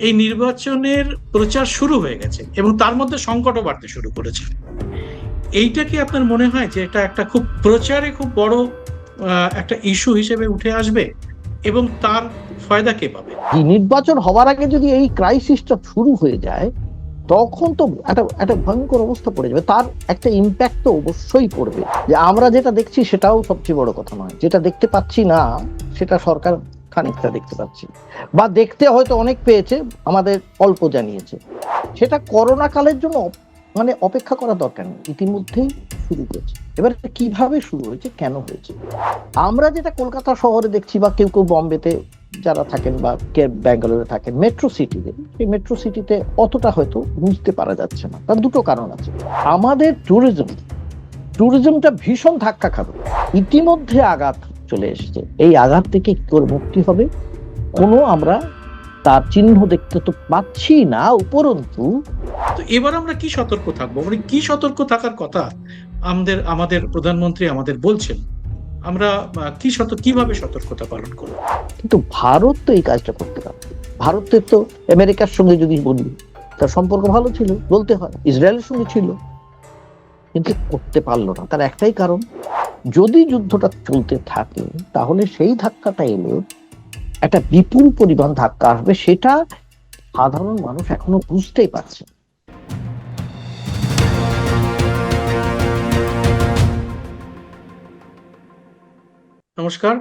এই নির্বাচনের প্রচার শুরু হয়ে গেছে এবং তার মধ্যে সংকটও বাড়তে শুরু করেছে। এইটা কি আপনার মনে হয় যে এটা একটা খুব প্রচারে খুব বড় একটা ইস্যু হিসেবে উঠে আসবে এবং তার ফায়দা কে পাবে? নির্বাচন হওয়ার আগে যদি এই ক্রাইসিসটা শুরু হয়ে যায়, তখন তো একটা একটা ভয়ঙ্কর অবস্থা পড়ে যাবে। তার একটা ইম্প্যাক্ট তো অবশ্যই পড়বে। যে আমরা যেটা দেখছি সেটাও সবচেয়ে বড় কথা নয়, যেটা দেখতে পাচ্ছি না সেটা সরকার খানিকটা দেখতে পাচ্ছি, বা দেখতে হয়তো অনেক পেয়েছে, আমাদের অল্প জানিয়েছে। সেটা করোনা কালের জন্য মানে অপেক্ষা করার দরকার নেই, ইতিমধ্যেই শুরু হয়েছে। এবার কিভাবে শুরু হয়েছে, কেন হয়েছে, আমরা যেটা কলকাতা শহরে দেখছি, বা কেউ কেউ বম্বেতে যারা থাকেন বা কে ব্যাঙ্গালোরে থাকেন, মেট্রো সিটিতে, সেই মেট্রো সিটিতে অতটা হয়তো বুঝতে পারা যাচ্ছে না। তার দুটো কারণ আছে। আমাদের ট্যুরিজমটা ভীষণ ধাক্কা খাবে, ইতিমধ্যে আঘাত চলে এসেছে। এই আঘাত থেকে কি করে মুক্তি হবে, কোনো আমরা তার চিহ্ন দেখতে তো পাচ্ছি না। উপরন্তু তো এবার আমরা কি সতর্ক থাকবো, মানে কি সতর্ক থাকার কথা আমাদের আমাদের প্রধানমন্ত্রী আমাদের বলছেন? আমরা কিভাবে সতর্কতা পালন করবো? কিন্তু ভারত তো এই কাজটা করতে পারে। ভারতের তো আমেরিকার সঙ্গে যদি বলি, তার সম্পর্ক ভালো ছিল, বলতে হয়, ইসরায়েলের সঙ্গে ছিল, কিন্তু করতে পারলো না। তার একটাই কারণ, যদি যুদ্ধটা চলতে থাকে তাহলে সেই ধাক্কাটা এলে একটা বিপুল পরিমাণ ধাক্কা আসবে, সেটা সাধারণ মানুষ এখনো বুঝতেই পারছে। নমস্কার,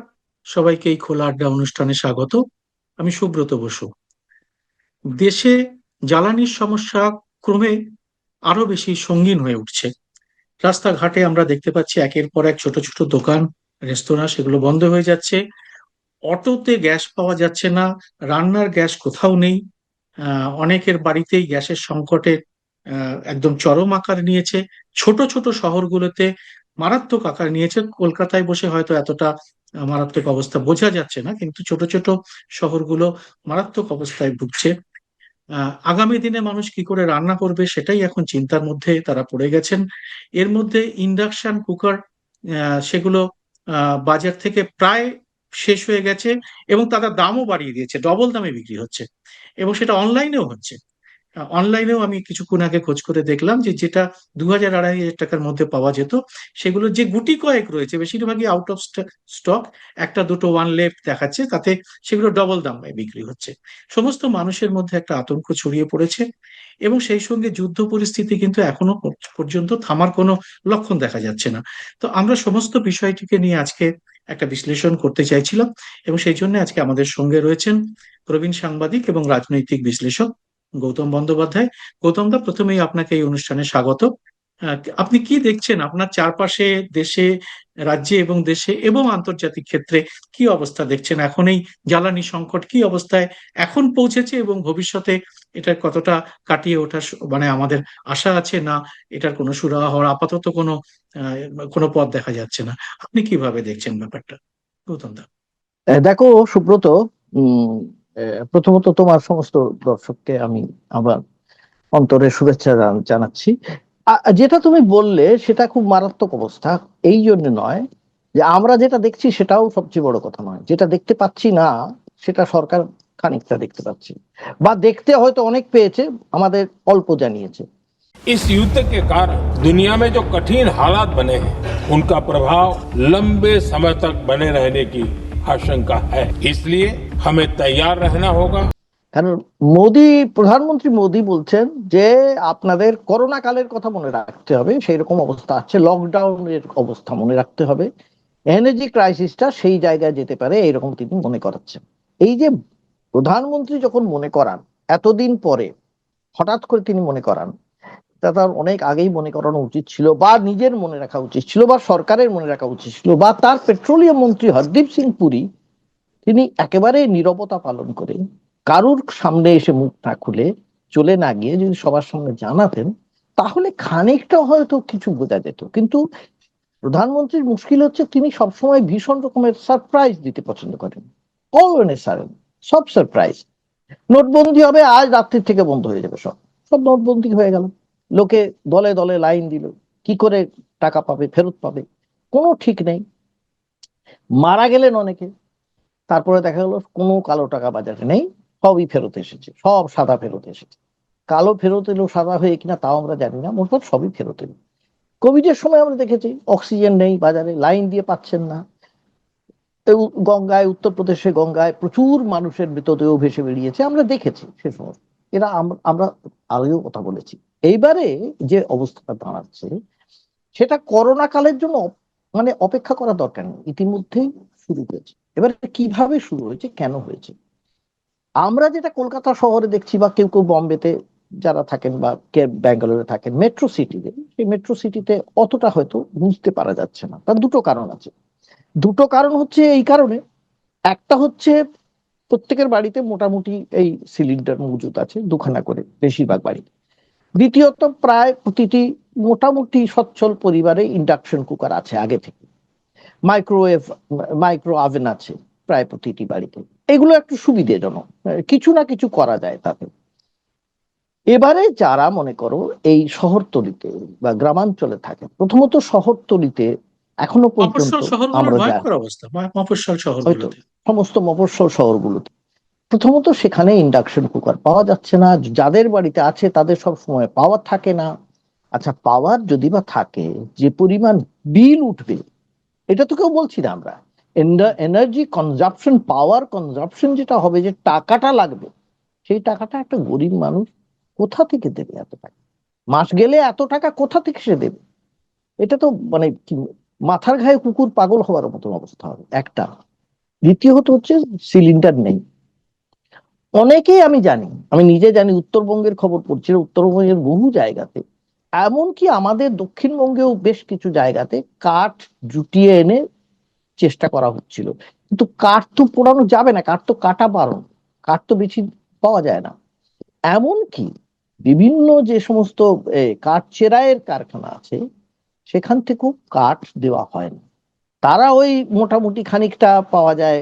সবাইকে এই খোলা আড্ডা অনুষ্ঠানে স্বাগত। আমি সুব্রত বসু। দেশে জ্বালানির সমস্যা ক্রমে আরো বেশি সঙ্গীন হয়ে উঠছে। রাস্তাঘাটে আমরা দেখতে পাচ্ছি একের পর এক ছোট ছোট দোকান, রেস্তোরাঁ, সেগুলো বন্ধ হয়ে যাচ্ছে। অটোতে গ্যাস পাওয়া যাচ্ছে না, রান্নার গ্যাস কোথাও নেই। অনেকের বাড়িতেই গ্যাসের সংকটে একদম চরম আকার নিয়েছে। ছোট ছোট শহরগুলোতে মারাত্মক আকার নিয়েছে। কলকাতায় বসে হয়তো এতটা মারাত্মক অবস্থা বোঝা যাচ্ছে না, কিন্তু ছোট ছোট শহরগুলো মারাত্মক অবস্থায় ভুগছে। আগামী দিনে মানুষ কি করে রান্না করবে সেটাই এখন চিন্তার মধ্যে তারা পড়ে গেছেন। এর মধ্যে ইন্ডাকশন কুকার সেগুলো বাজার থেকে প্রায় শেষ হয়ে গেছে এবং তারা দামও বাড়িয়ে দিয়েছে, ডবল দামে বিক্রি হচ্ছে এবং সেটা অনলাইনেও হচ্ছে। অনলাইনেও আমি কিছুক্ষণ আগে খোঁজ করে দেখলাম যে যেটা 2,000-2,500 টাকার মধ্যে পাওয়া যেত, সেগুলো যে গুটি কয়েক রয়েছে বেশিরভাগই আউট অফ স্টক, একটা দুটো ওয়ান লেফট দেখাচ্ছে, তাতে সেগুলো ডবল দামে বিক্রি হচ্ছে। সমস্ত মানুষের মধ্যে একটা আতঙ্ক ছড়িয়ে পড়েছে এবং সেই সঙ্গে যুদ্ধ পরিস্থিতি কিন্তু এখনো পর্যন্ত থামার কোনো লক্ষণ দেখা যাচ্ছে না। তো আমরা সমস্ত বিষয়টিকে নিয়ে আজকে একটা বিশ্লেষণ করতে চাইছিলাম এবং সেই জন্য আজকে আমাদের সঙ্গে রয়েছেন প্রবীণ সাংবাদিক এবং রাজনৈতিক বিশ্লেষক গৌতম বন্দ্যোপাধ্যায়। গৌতম দা, প্রথমেই আপনাকে এই অনুষ্ঠানে স্বাগত। আপনি কি দেখছেন আপনার চারপাশে, দেশে, রাজ্যে এবং দেশে এবং আন্তর্জাতিক ক্ষেত্রে কি অবস্থা দেখছেন? এখন এই জ্বালানি সংকট কি অবস্থায় এখন পৌঁছেছে এবং ভবিষ্যতে এটা কতটা কাটিয়ে ওঠার মানে আমাদের আশা আছে, না এটার কোনো সুরাহা হওয়ার আপাতত কোনো পথ দেখা যাচ্ছে না? আপনি কিভাবে দেখছেন ব্যাপারটা, গৌতম দা? দেখো সুব্রত, উম প্রথমত তোমার সমস্ত দর্শককে আমি আবার অন্তরের শুভেচ্ছা জানাচ্ছি। যেটা তুমি বললে সেটা খুব মারাত্মক অবস্থা। এই জন্য নয় যে আমরা যেটা দেখছি সেটাও সবচেয়ে বড় কথা নয়, যেটা দেখতে পাচ্ছি না সেটা সরকার খানিকটা দেখতে পাচ্ছি, বা দেখতে হয়তো অনেক পেয়েছে, আমাদের অল্প জানিয়েছে। इस युद्ध के कारण दुनिया में जो कठिन हालात बने हैं उनका प्रभाव लंबे समय तक बने रहने की आशंका है। इसलिए हमें तैयार रहना होगा। কারণ প্রধানমন্ত্রী মোদী বলছেন যে আপনাদের করোনা কালের কথা মনে রাখতে হবে, সেই রকম অবস্থা আছে, লকডাউনের অবস্থা মনে রাখতে হবে, এনার্জি ক্রাইসিসটা সেই জায়গায় যেতে পারে, এইরকম তিনি মনে করাচ্ছেন। এই যে প্রধানমন্ত্রী যখন মনে করান, এতদিন পরে হঠাৎ করে তিনি মনে করান, তা তার অনেক আগেই মনে করানো উচিত ছিল, বা নিজের মনে রাখা উচিত ছিল, বা সরকারের মনে রাখা উচিত ছিল, বা তার পেট্রোলিয়াম মন্ত্রী হরদীপ সিং পুরী তিনি একেবারে নীরবতা পালন করে, কারুর সামনে এসে মুখ না খুলে, চলে না গিয়ে যদি সবার সামনে জানাতেন, তাহলে খানিকটা হয়তো কিছু বোঝা যেত। কিন্তু প্রধানমন্ত্রীর মুশকিল হচ্ছে তিনি সবসময় ভীষণ রকমের সারপ্রাইজ দিতে পছন্দ করেন। অলওয়েজ সব সারপ্রাইজ। নোটবন্দি হবে, আজ রাত্রি থেকে বন্ধ হয়ে যাবে, সব সব নোটবন্দি হয়ে গেল, লোকে দলে দলে লাইন দিল, কি করে টাকা পাবে, ফেরত পাবে, কোনো ঠিক নেই। মারা গেলেন অনেকে, তারপরে দেখা গেল কোনো কালো টাকা বাজারে নেই, সবই ফেরত এসেছে, সব সাদা ফেরত এসেছে। কালো ফেরত এলো সাদা হয়ে কিনা তাও আমরা জানি না, মোটমাট সবই ফেরত এলো। কোভিডের সময় আমরা দেখেছি অক্সিজেন নেই, বাজারে লাইন দিয়ে পাচ্ছেন না। গঙ্গায়, উত্তরপ্রদেশে গঙ্গায় প্রচুর মানুষের মৃতদেহ ভেসে বেরিয়েছে, আমরা দেখেছি সে সময়। এরা আমরা আগেও কথা বলেছি। এইবারে যে অবস্থাটা দাঁড়াচ্ছে সেটা করোনা কালের জন্য মানে অপেক্ষা করা দরকার নেই, ইতিমধ্যেই শুরু হয়েছে। এবার কিভাবে শুরু হয়েছে, কেন হয়েছে, আমরা যেটা কলকাতা শহরে দেখছি বা কেউ কেউ বম্বেতে যারা থাকেন বা কে ব্যাঙ্গালোরে থাকেন, মেট্রো সিটিতে, সেই মেট্রো সিটিতে অতটা হয়তো বুঝতে পারা যাচ্ছে না। তার দুটো কারণ আছে। দুটো কারণ হচ্ছে এই কারণে, একটা হচ্ছে প্রত্যেকের বাড়িতে মোটামুটি এই সিলিন্ডার মজুদ আছে, দুখানা করে বেশিরভাগ বাড়িতে। দ্বিতীয়ত প্রায় প্রতিটি মোটামুটি সচ্ছল পরিবারে ইন্ডাকশন কুকার আছে আগে থেকে, মাইক্রোওয়েভ, মাইক্রো ওভেন আছে প্রায় প্রতিটি বাড়িতে। এগুলো একটু সুবিধাজনক, কিছু না কিছু করা যায় তাতে। এবারে যারা মনে করো এই শহরতলিতে বা গ্রামাঞ্চলে থাকে, প্রথমত শহরতলিতে এখনো পর্যন্ত মফস্বল শহরগুলোর আমরা জানি, ভয়ঙ্কর অবস্থা, মফস্বল হয়তো শহরগুলোতে। সমস্ত মফস্বল শহরগুলোতে প্রথমত সেখানে ইন্ডাকশন কুকার পাওয়া যাচ্ছে না, যাদের বাড়িতে আছে তাদের সব সময় পাওয়ার থাকে না। আচ্ছা, পাওয়ার যদি বা থাকে, যে পরিমাণ বিল উঠবে এটা তো কেউ বলছি না আমরা। এনার্জি কনজাম্পশন, পাওয়ার কনজাম্পশন যেটা হবে, যে টাকাটা লাগবে, সেই টাকাটা একটা গরিব মানুষ কোথা থেকে দেবে? এত টাকা মাস গেলে এত টাকা কোথা থেকে সে দেবে? এটা তো মানে কি, মাথার ঘায়ে কুকুর পাগল হওয়ার মতন অবস্থা হবে একটা। দ্বিতীয়ত হচ্ছে সিলিন্ডার নেই। অনেকেই আমি জানি, আমি নিজে জানি, উত্তরবঙ্গের খবর পড়ছি, উত্তরবঙ্গের বহু জায়গাতে, এমনকি আমাদের দক্ষিণবঙ্গেও বেশ কিছু জায়গাতে কাঠ জুটিয়ে এনে চেষ্টা করা হচ্ছিল, কিন্তু কাঠ তো পোড়ানো যাবে না, কাঠ তো কাটা বারণ, কাঠ তো বেশি পাওয়া যায় না। এমনকি বিভিন্ন যে সমস্ত কাঠ চেরাইয়ের কারখানা আছে সেখান থেকেও কাঠ দেওয়া হয় না। তারা ওই মোটামুটি খানিকটা পাওয়া যায়,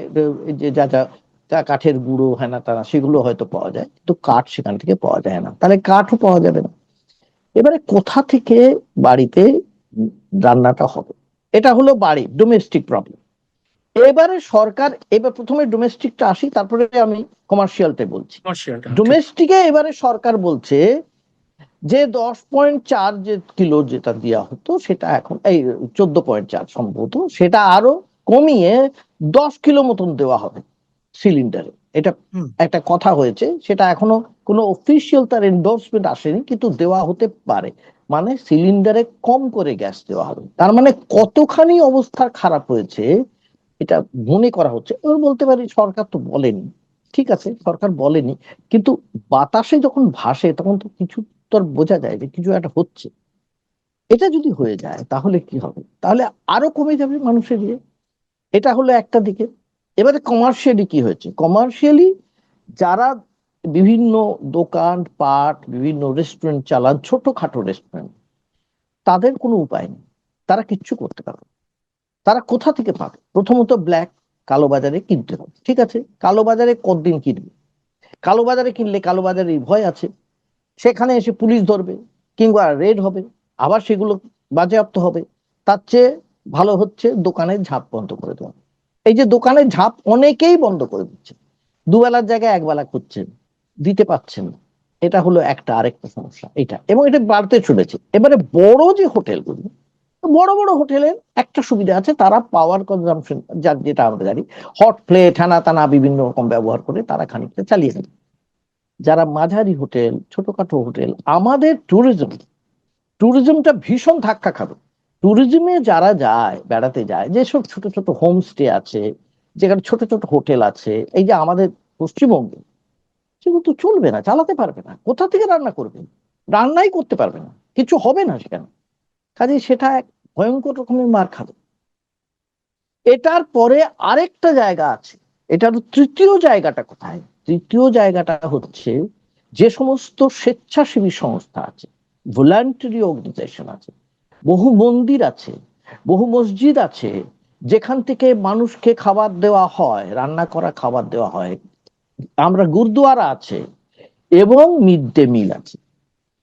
যে যা যা যা কাঠের গুঁড়ো হ্যানা তারা সেগুলো হয়তো পাওয়া যায়, কিন্তু কাঠ সেখান থেকে পাওয়া যায় না, তাহলে কাঠও পাওয়া যাবে না। এবারে কোথা থেকে বাড়িতে রান্নাটা হবে? এটা হলো বাড়ি ডোমেস্টিক প্রবলেম। এবারে সরকার, এবার প্রথমে ডোমেস্টিকটা আসি, তারপরে আমি কমার্শিয়ালটা বলছি। কমার্শিয়ালটা ঠিক। ডোমেস্টিকে এবারে সরকার বলছে যে 10.4 যে কিলো যেটা দেওয়া হতো সেটা এখন এই 14.4 সম্ভবত, সেটা আরো কমিয়ে 10 কিলো মতন দেওয়া হবে সিলিন্ডারে। এটা হুম। একটা কথা হয়েছে, সেটা এখনো কোনো অফিসিয়াল তার এন্ডোর্সমেন্ট আসেনি, কিন্তু দেওয়া হতে পারে। মানে সিলিন্ডারে কম করে গ্যাস দেওয়া হবে। তার মানে কতখানি অবস্থা খারাপ হয়েছে এটা মনে করা হচ্ছে। এবার বলতে পারি সরকার তো বলেনি, ঠিক আছে সরকার বলেনি, কিন্তু বাতাসে যখন ভাসে তখন তো কিছু তো আর বোঝা যায় যে কিছু একটা হচ্ছে। এটা যদি হয়ে যায় তাহলে কি হবে? তাহলে আরো কমে যাবে মানুষের ইয়ে। এটা হলো একটা দিকে। এবারে কমার্শিয়ালি কি হয়েছে? কমার্শিয়ালি যারা বিভিন্ন দোকান পাট, বিভিন্ন রেস্টুরেন্ট চালান, ছোটখাটো রেস্টুরেন্ট, তাদের কোনো উপায় নেই, তারা কিচ্ছু করতে পারবে না। তারা কোথা থেকে পাবে? প্রথমত ব্ল্যাক, কালো বাজারে কিনতে হবে, ঠিক আছে, কালো বাজারে কতদিন কিনবে? কালো বাজারে কিনলে কালো বাজারে ভয় আছে, সেখানে এসে পুলিশ ধরবে কিংবা রেড হবে, আবার সেগুলো বাজেয়াপ্ত হবে। তার চেয়ে ভালো হচ্ছে দোকানের ঝাঁপ বন্ধ করে দেওয়া। এই যে দোকানের ঝাঁপ অনেকেই বন্ধ করে দিচ্ছে, দুবেলার জায়গায় একবেলা খুঁজছেন, দিতে পারছেন না। এটা হলো একটা আরেকটা সমস্যা এটা, এবং এটা বাড়তে চলেছে। এবারে বড় যে হোটেলগুলো, বড় বড় হোটেলের একটা সুবিধা আছে, তারা পাওয়ার কনজাম্পশন, যেটা আমরা জানি, হট প্লেট হ্যানা তানা বিভিন্ন রকম ব্যবহার করে তারা খানিকটা চালিয়ে নেবে। যারা মাঝারি হোটেল, ছোটখাটো হোটেল, আমাদের ট্যুরিজমটা ভীষণ ধাক্কা খাবে। ট্যুরিজমে যারা যায়, বেড়াতে যায়, যেসব ছোট ছোট হোমস্টে আছে, যেখানে ছোট ছোট হোটেল আছে, এই যে আমাদের পশ্চিমবঙ্গে, সেগুলো তো চলবে না, চালাতে পারবে না। কোথা থেকে রান্না করবে? রান্নাই করতে পারবে না, কিছু হবে না সেখানে। কাজে সেটা এক ভয়ঙ্কর রকমের মার খাবে। এটার পরে আরেকটা জায়গা আছে, এটার তৃতীয় জায়গাটা কোথায়? তৃতীয় জায়গাটা হচ্ছে যে সমস্ত স্বেচ্ছাসেবী সংস্থা আছে, ভলান্টারি অর্গানাইজেশন আছে, বহু মন্দির আছে, বহু মসজিদ আছে, যেখান থেকে মানুষকে খাবার দেওয়া হয়, রান্না করা খাবার দেওয়া হয়, আমরা গুরুদুয়ারা আছে, এবং মিড ডে মিল আছে।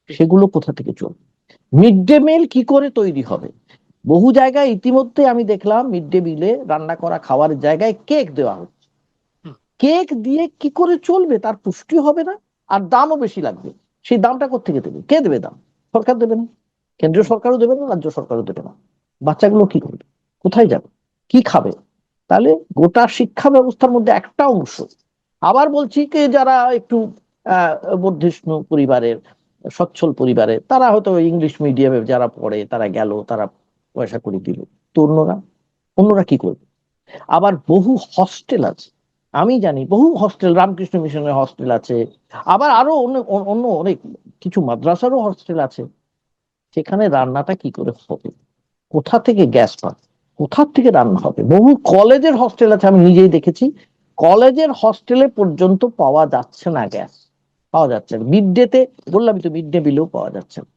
সেগুলো কোথা থেকে চলবে? মিড ডে মিল কি করে তৈরি হবে? বহু জায়গায় ইতিমধ্যে আমি দেখলাম মিড ডে মিলে রান্না করা খাওয়ার জায়গায় কেক দেওয়া হচ্ছে। কেক দিয়ে কি করে চলবে, তার পুষ্টি হবে না, আর দামও বেশি লাগবে। সেই দামটা কোত্থেকে দেবে? কে দেবে দাম? সরকার দেবে না, কেন্দ্রীয় সরকারও দেবে না, রাজ্য সরকারও দেবে না। বাচ্চাগুলো কি করবে, কোথায় যাবে, কি খাবে? তাহলে গোটা শিক্ষা ব্যবস্থার মধ্যে একটা অংশ, আবার বলছি কি যারা একটু বর্ধিষ্ণু পরিবারের, সচ্ছল পরিবারের, তারা হয়তো ইংলিশ মিডিয়ামে যারা পড়ে তারা গেল, তারা পয়সা করে দিল, তো অন্যরা অন্যরা কি করবে? আবার বহু হস্টেল আছে, আমি জানি বহু হস্টেল, রামকৃষ্ণ মিশনের হস্টেল আছে, আবার আরো অন্য অন্য অনেক কিছু মাদ্রাসারও হস্টেল আছে। সেখানে রান্নাটা কি করে হবে? কোথা থেকে গ্যাস পাবে? কোথা থেকে রান্না হবে? বহু কলেজের হস্টেল আছে, আমি নিজেই দেখেছি, কলেজের হস্টেলে পর্যন্ত পাওয়া যাচ্ছে না গ্যাস, পাওয়া যাচ্ছে না। মিড ডেতে বললামই তো, মিড ডে মিলেও পাওয়া যাচ্ছে না।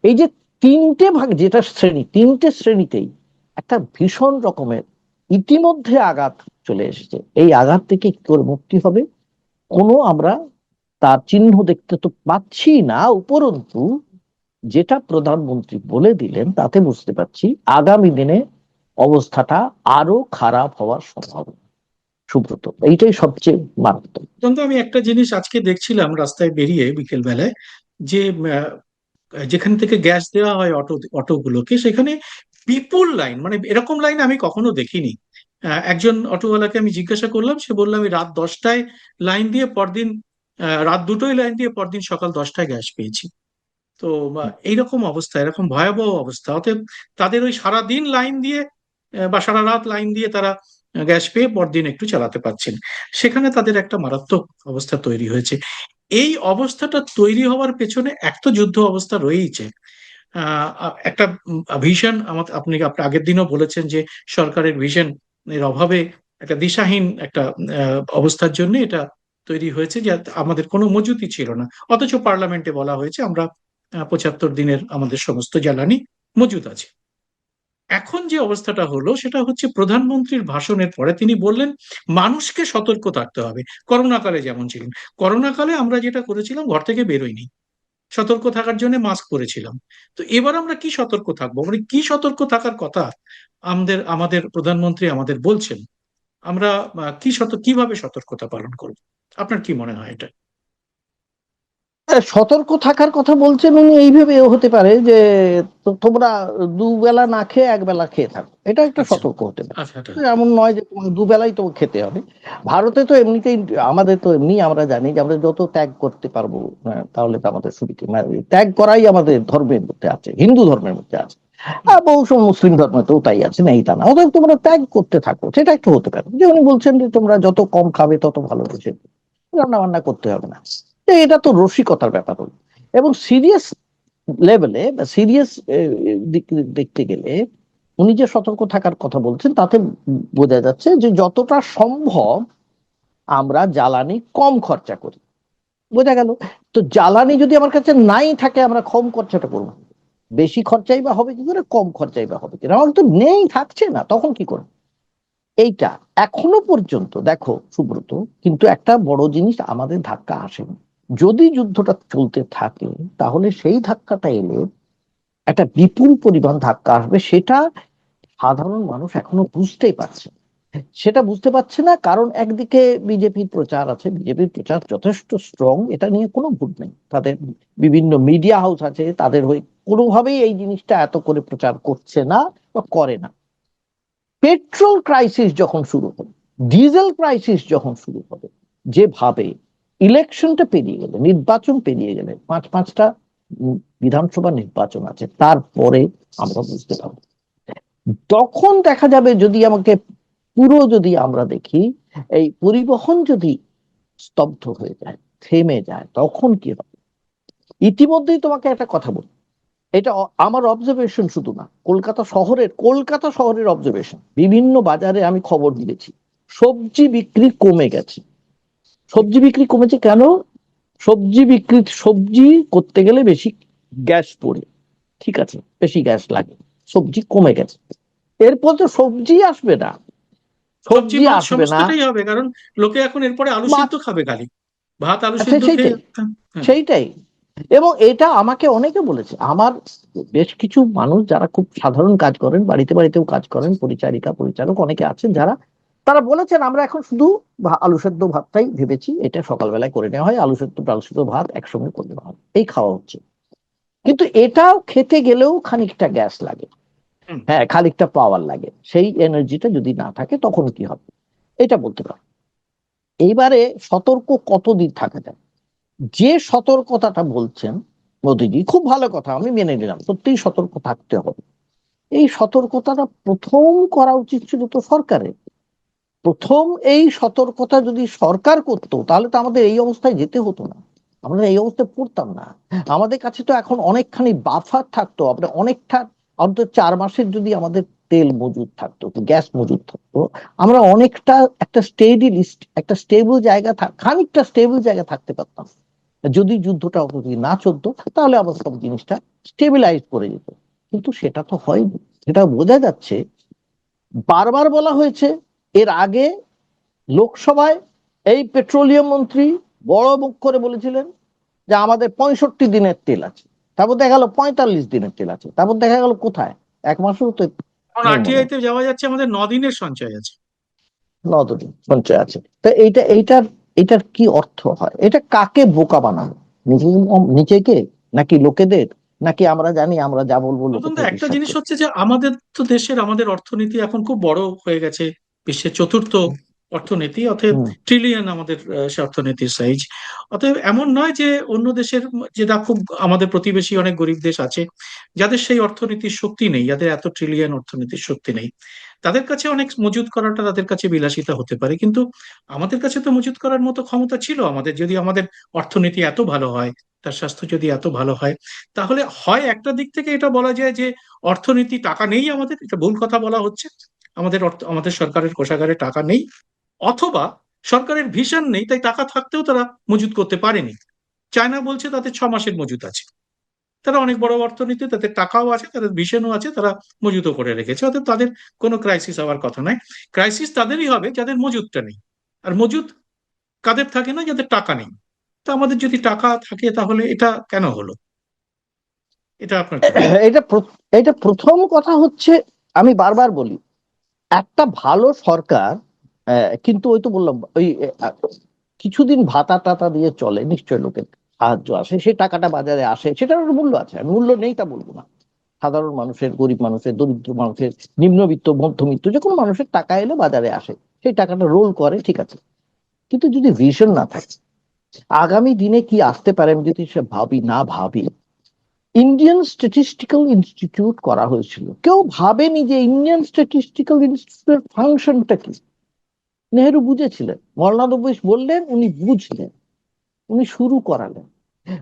এই যে তিনটে ভাগ, যেটা শ্রেণী, তিনটে শ্রেণীতেই একটা ভীষণ রকমের ইতিমধ্যে আঘাত চলে এসেছে। এই আঘাত থেকে কি করে মুক্তি হবে, কোনো আমরা তার চিহ্ন দেখতে তো পাচ্ছি না। উপরন্তু যেটা প্রধানমন্ত্রী বলে দিলেন তাতে বুঝতে পারছি আগামী দিনে অবস্থাটা আরো খারাপ হওয়ার সম্ভাবনা। সুব্রত, এইটাই সবচেয়ে মারাত্মক। কিন্তু আমি একটা জিনিস আজকে দেখছিলাম রাস্তায় বেরিয়ে বিকেল বেলায়, যে যেখান থেকে গ্যাস দেওয়া হয় অটোগুলোকে, সেখানে বিপুল লাইন, মানে এরকম লাইন আমি কখনো দেখিনি। একজন অটোওয়ালাকে আমি জিজ্ঞাসা করলাম, সে বললাম আমি রাত 10টায় লাইন দিয়ে পরদিন, রাত 2টোয় লাইন দিয়ে পরদিন সকাল 10টায় গ্যাস পেয়েছি। তো এইরকম অবস্থা, এরকম ভয়াবহ অবস্থা, অতএব তাদের ওই সারা দিন লাইন দিয়ে বা সারা রাত লাইন দিয়ে তারা গ্যাস পেয়ে পরদিন একটু চালাতে পারছেন। সেখানে তাদের একটা মারাত্মক অবস্থা তৈরি হয়েছে। এই অবস্থাটা তৈরি হওয়ার পেছনে এক তো যুদ্ধ অবস্থা রয়েইছে, একটা ভিশন আমাদের, আপনি আগের দিনও বলেছেন যে সরকারের ভিশন এর অভাবে, একটা দিশাহীন একটা অবস্থার জন্য এটা তৈরি হয়েছে, যে আমাদের কোনো মজুতি ছিল না। অথচ পার্লামেন্টে বলা হয়েছে আমরা 75 দিনের আমাদের সমস্ত জ্বালানি মজুদ আছে। এখন যে অবস্থাটা হলো সেটা হচ্ছে প্রধানমন্ত্রীর ভাষণের পরে তিনি বললেন মানুষকে সতর্ক থাকতে হবে। করোনাকালে যেমন ছিলেন, করোনাকালে আমরা যেটা করেছিলাম, ঘর থেকে বেরোইনি, সতর্ক থাকার জন্য মাস্ক পরেছিলাম। তো এবার আমরা কি সতর্ক থাকবো, মানে কি সতর্ক থাকার কথা আমাদের আমাদের প্রধানমন্ত্রী আমাদের বলছেন? আমরা কিভাবে সতর্কতা পালন করব? আপনার কি মনে হয় এটা? সতর্ক থাকার কথা বলছেন উনি এইভাবে হতে পারে যে তোমরা দুবেলা না খেয়ে একবেলা খেয়ে থাকো, এটা একটা আচ্ছা, সতর্ক হতে পারে। আচ্ছা, এটা এমন নয় যে তোমার দুবেলাই তো খেতে হবে। ভারতে তো এমনিতেই, আমাদের তো এমনি আমরা জানি যে আমরা যত ত্যাগ করতে পারবো, তাহলে তো আমাদের সুবিধা, মানে ত্যাগ করাই আমাদের ধর্মের মধ্যে আছে, হিন্দু ধর্মের মধ্যে আছে। আর বহু সব মুসলিম ধর্মেতেও তাই আছে, না এই তা না। অতএব তোমরা ত্যাগ করতে থাকো, সেটা একটু হতে পারে যে উনি বলছেন যে তোমরা যত কম খাবে তত ভালো, বুঝে রান্না বান্না করতে হবে না। এটা তো রসিকতার ব্যাপার হলো। এবং সিরিয়াস লেভেলে বা সিরিয়াস দেখতে গেলে উনি যে সতর্ক থাকার কথা বলছেন তাতে বোঝা যাচ্ছে যে যতটা সম্ভব আমরা জ্বালানি কম খরচা করি। বোঝা গেল? তো জ্বালানি যদি আমার কাছে নাই থাকে, আমরা কম খরচাটা করবো, বেশি খরচাই বা হবে কি করে, কম খরচাই বা হবে কিনা? আমার তো নেই, থাকছে না, তখন কি করবো? এইটা এখনো পর্যন্ত দেখো সুব্রত, কিন্তু একটা বড় জিনিস আমাদের ধাক্কা আসেনি। যদি যুদ্ধটা চলতে থাকে তাহলে সেই ধাক্কাটা এলে একটা বিপুল পরিমাণ ধাক্কা আসবে, সেটা সাধারণ মানুষ এখনো বুঝতেই পারছে না। সেটা বুঝতে পারছে না কারণ একদিকে বিজেপির প্রচার আছে, বিজেপির প্রচার যথেষ্ট স্ট্রং, এটা নিয়ে কোনো ভুল নেই। তাদের বিভিন্ন মিডিয়া হাউস আছে, তাদের হয়ে কোনোভাবেই এই জিনিসটা এত করে প্রচার করছে না বা করে না। পেট্রোল ক্রাইসিস যখন শুরু হবে, ডিজেল ক্রাইসিস যখন শুরু হবে, যেভাবে ইলেকশনটা পেরিয়ে গেলে, নির্বাচন পেরিয়ে গেলে, পাঁচটা বিধানসভা নির্বাচন আছে, তারপরে আমরা বুঝতে পারবো। তখন দেখা যাবে, যদি আমাকে পুরো যদি আমরা দেখি, এই পরিবহন যদি স্তব্ধ হয়ে যায়, থেমে যায়, তখন কি হবে? ইতিমধ্যেই তোমাকে একটা কথা বলি, এটা আমার অবজারভেশন শুধু না, কলকাতা শহরের অবজারভেশন। বিভিন্ন বাজারে আমি খবর দিয়েছি, সবজি বিক্রি কমে গেছে। সবজি বিক্রি কমেছে কেন? সবজি করতে গেলে বেশি গ্যাস পড়ে, ঠিক আছে, বেশি গ্যাস লাগে, সবজি কমে গেছে। এরপর তো সবজি আসবে না, সবজি সবজি মাছ আসবে না, সমস্তটাই হবে, কারণ লোকে এখন এরপরে আলু মাছ। সিদ্ধ খাবে, খালি ভাত আলু আচ্ছা, সিদ্ধ খেয়ে। সেইটাই হ্যাঁ। সেইটাই এবং এটা আমাকে অনেকে বলেছে, আমার বেশ কিছু মানুষ যারা খুব সাধারণ কাজ করেন, বাড়িতে বাড়িতেও কাজ করেন, পরিচারিকা পরিচারক অনেকে আছেন যারা তারা বলেছেন আমরা এখন শুধু আলু সেদ্ধ ভাতটাই ভেবেছি, এটা সকালবেলায় করে নেওয়া হয়, আলু সেদ্ধ ভাত একসঙ্গে করে দেওয়া হয়, এই খাওয়া হচ্ছে। কিন্তু এটাও খেতে গেলেও খানিকটা গ্যাস লাগে, হুম। হ্যাঁ খানিকটা পাওয়ার লাগে, সেই এনার্জিটা যদি না থাকে তখন কি হবে এটা বলতে পারো। এইবারে সতর্ক কতদিন থাকা যায়, যে সতর্কতাটা বলছেন মোদীজি খুব ভালো কথা, আমি মেনে নিলাম, সত্যিই সতর্ক থাকতে হবে। এই সতর্কতাটা প্রথম করা উচিত ছিল তো সরকারের। প্রথম এই সতর্কতা যদি সরকার করতো তাহলে তো আমাদের এই অবস্থায় যেতে হতো না, আমরা এই অবস্থায় পড়তাম না। আমাদের কাছে তো এখন অনেকখানি বাফার থাকতো, আমরা অনেকটা, অন্তত 4 মাসের যদি আমাদের তেল মজুদ থাকতো, গ্যাস মজুদ থাকতো, আমরা অনেকটা একটা একটা স্টেবল জায়গা খানিকটা স্টেবল জায়গা থাকতে পারতাম। যদি যুদ্ধটা যদি না চলতো তাহলে আবার সব জিনিসটা স্টেবিলাইজ করে যেত, কিন্তু সেটা তো হয়নি। সেটা বোঝা যাচ্ছে, বারবার বলা হয়েছে। এর আগে লোকসভায় এই পেট্রোলিয়াম মন্ত্রী বড় মুখ করে বলেছিলেন যে আমাদের 65 দিনের তেল আছে, তারপর দেখা গেল 45 দিনের তেল আছে, তারপর দেখা গেল কোথায় 1 মাসেও তো এখন নেই মনে আরটিআই হয়, তে যাওয়া যাচ্ছে আমাদের 9 দিনের সঞ্চয় আছে। 9 দিন সঞ্চয় আছে। তো এইটার এটার কি অর্থ হয়, এটা কাকে বোকা বানানো, নিজেকে নাকি লোকেদের, নাকি আমরা জানি আমরা যা বলবো লোকে নতুন তো একটা বিশ্বাস জিনিস করবে। হচ্ছে যে আমাদের তো দেশের আমাদের অর্থনীতি এখন খুব বড় হয়ে গেছে, বিশ্বের চতুর্থ অর্থনীতি, অতএব হুম। ট্রিলিয়ন আমাদের সে অর্থনীতির সাইজ। অতএব এমন নয় যে অন্য দেশের, যেটা খুব আমাদের প্রতিবেশী অনেক গরিব দেশ আছে যাদের সেই অর্থনীতির শক্তি নেই, যাদের এত ট্রিলিয়ন অর্থনীতির শক্তি নেই, তাদের কাছে অনেক মজুত করাটা তাদের কাছে বিলাসিতা হতে পারে, কিন্তু আমাদের কাছে তো মজুত করার মতো ক্ষমতা ছিল আমাদের। যদি আমাদের অর্থনীতি এত ভালো হয়, তার স্বাস্থ্য যদি এত ভালো হয়, তাহলে হয় একটা দিক থেকে এটা বলা যায় যে অর্থনীতি, টাকা নেই আমাদের, এটা ভুল কথা বলা হচ্ছে, আমাদের আমাদের সরকারের কোষাগারে টাকা নেই, অথবা সরকারের ভিশন নেই, তাই টাকা থাকতেও তারা মজুত করতে পারেনি। চায়না বলছে তাদের 6 মাসের মজুত আছে, তারা অনেক বড় অর্থনীতি, তাদের টাকাও আছে, তাদের ভিশনও আছে, তারা মজুতও করে রেখেছে, অর্থাৎ তাদের কোনো ক্রাইসিস হওয়ার কথা নয়। ক্রাইসিস তাদেরই হবে যাদের মজুতটা নেই, আর মজুত কাদের থাকে না, যাদের টাকা নেই। তো আমাদের যদি টাকা থাকে তাহলে এটা কেন হলো, এটা আপনার কি মনে হয়? এটা এটা প্রথম কথা হচ্ছে, আমি বারবার বলি একটা ভালো সরকার, কিন্তু ওই তো বললাম ওই কিছুদিন ভাতা টাতা দিয়ে চলে, নিশ্চয় লোকের সাহায্য আসে, সেই টাকাটা বাজারে আসে, সেটার একটা মূল্য আছে, আমি মূল্য নেই তা বলবো না। সাধারণ মানুষের, গরিব মানুষের, দরিদ্র মানুষের, নিম্নবিত্ত মধ্যবিত্ত যে কোনো মানুষের টাকা এলে বাজারে আসে, সেই টাকাটা রোল করে, ঠিক আছে। কিন্তু যদি ভিশন না থাকে আগামী দিনে কি আসতে পারে, আমি যদি সে ভাবি, ইন্ডিয়ান স্ট্যাটিস্টিক্যাল ইনস্টিটিউট করা হয়েছিল, কেউ ভাবেনি যে ইন্ডিয়ান স্ট্যাটিস্টিক্যাল ইনস্টিটিউটের ফাংশনটা কি। নেহেরু বুঝেছিলেন, মৌলানা নবী বললেন, উনি বুঝলেন, উনি শুরু করালেন।